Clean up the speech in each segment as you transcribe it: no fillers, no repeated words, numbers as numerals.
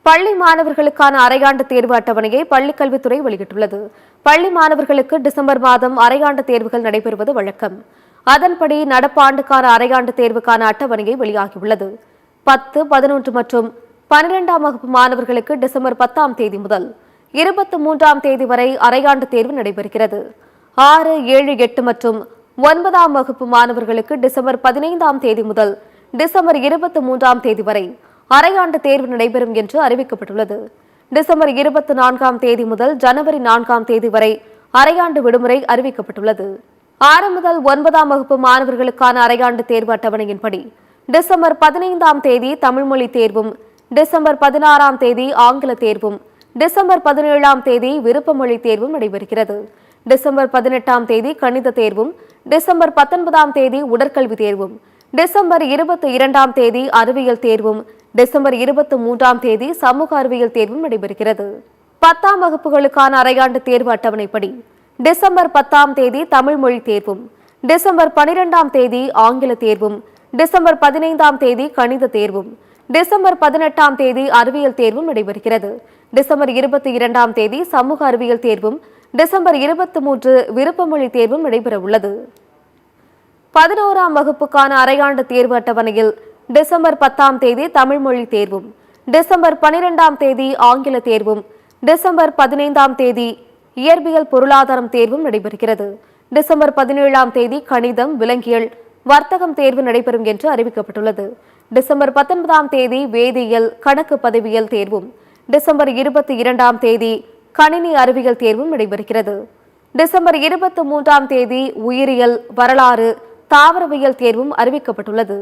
பள்ளி மாணவர்களுக்கான அரையாண்டு தேர்வு அட்டவணையை பள்ளிக்கல்வித்துறை வெளியிட்டுள்ளது. பள்ளி மாணவர்களுக்கு டிசம்பர் மாதம் அரையாண்டு தேர்வுகள் நடைபெறுவது வழக்கம். அதன்படி நடப்பாண்டுக்கான அரையாண்டு தேர்வுக்கான அட்டவணையை வெளியாகியுள்ளது. 10, 11 மற்றும் 12ஆம் வகுப்பு மாணவர்களுக்கு டிசம்பர் 10ஆம் தேதி முதல் 23ஆம் தேதி வரை அரையாண்டு தேர்வு நடைபெறுகிறது. 6, 7, 8 மற்றும் 9ஆம் வகுப்பு மாணவர்களுக்கு டிசம்பர் 15ஆம் தேதி முதல் டிசம்பர் 23ஆம் தேதி வரை அரையாண்டு தேர்வு நடைபெறும் என்று அறிவிக்கப்பட்டுள்ளது. டிசம்பர் 24ஆம் தேதி முதல் ஜனவரி 4ஆம் தேதி வரை அரையாண்டு விடுமுறை அறிவிக்கப்பட்டுள்ளது. 6 முதல் 9ஆம் வகுப்பு மாணவர்களுக்கான அரையாண்டு தேர்வு அட்டவணையின்படி டிசம்பர் 15ஆம் தேதி தமிழ் மொழி தேர்வும், டிசம்பர் 16ஆம் தேதி ஆங்கில தேர்வும், டிசம்பர் 17ஆம் தேதி விருப்பமொழி தேர்வும் நடைபெறுகிறது. டிசம்பர் 18ஆம் தேதி கணித தேர்வும், டிசம்பர் 19ஆம் தேதி உடற்கல்வி தேர்வும், டிசம்பர் 22ஆம் தேதி அறிவியல் தேர்வும், டிசம்பர் 23ஆம் தேதி சமூக அறிவியல் தேர்வும் நடைபெறுகிறது. 10ஆம் வகுப்புகளுக்கான அரையாண்டு தேர்வு அட்டவணைப்படி டிசம்பர் 10ஆம் தேதி தமிழ் மொழி தேர்வும், டிசம்பர் 12ஆம் தேதி ஆங்கில தேர்வும், டிசம்பர் 15ஆம் தேதி கணித தேர்வும், டிசம்பர் 18ஆம் தேதி அறிவியல் தேர்வும் நடைபெறுகிறது. டிசம்பர் 22ஆம் தேதி சமூக அறிவியல் தேர்வும், டிசம்பர் 23 விருப்பமொழி தேர்வும் நடைபெறவுள்ளது. 11ஆம் வகுப்புக்கான அரையாண்டு தேர்வு அட்டவணையில் டிசம்பர் 10ஆம் தேதி தமிழ் மொழி தேர்வும், டிசம்பர் 12ஆம் தேதி ஆங்கில தேர்வும், டிசம்பர் 15ஆம் தேதி இயற்பியல் பொருளாதாரம் தேர்வும் நடைபெறுகிறது. டிசம்பர் 17ஆம் தேதி கணிதம், விலங்கியல், வர்த்தகம் தேர்வு நடைபெறும் என்று அறிவிக்கப்பட்டுள்ளது. டிசம்பர் 19ஆம் தேதி வேதியியல், கணக்கு பதிவியல் தேர்வும், டிசம்பர் 22ஆம் தேதி கணினி அறிவியல் தேர்வும் நடைபெறுகிறது. டிசம்பர் 23ஆம் தேதி உயிரியல், வரலாறு, தாவரவியல் தேர்வும் அறிவிக்கப்பட்டுள்ளது.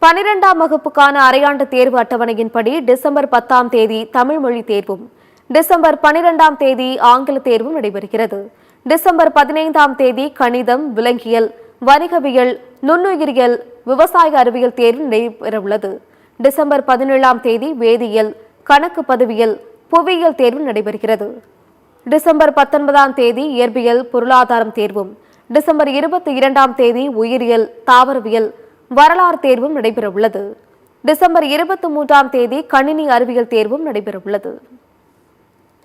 12ஆம் வகுப்புக்கான அரையாண்டு தேர்வு அட்டவணையின்படி டிசம்பர் 10ஆம் தேதி தமிழ் மொழி தேர்வும், டிசம்பர் 12ஆம் தேதி ஆங்கில தேர்வும் நடைபெறுகிறது. டிசம்பர் 15ஆம் தேதி கணிதம், விலங்கியல், வணிகவியல், நுண்ணுயிரியல், விவசாய அறிவியல் தேர்வு நடைபெறவுள்ளது. டிசம்பர் 17ஆம் தேதி வேதியியல், கணக்கு பதிவியல், புவியியல் தேர்வு நடைபெறுகிறது. டிசம்பர் 19ஆம் தேதி இயற்பியல் பொருளாதாரம் தேர்வும், டிசம்பர் 22ஆம் தேதி உயிரியல், தாவரவியல், வரலாறு தேர்வும் நடைபெறவுள்ளது. டிசம்பர் 23ஆம் தேதி கணினி அறிவியல் தேர்வும் நடைபெறவுள்ளது.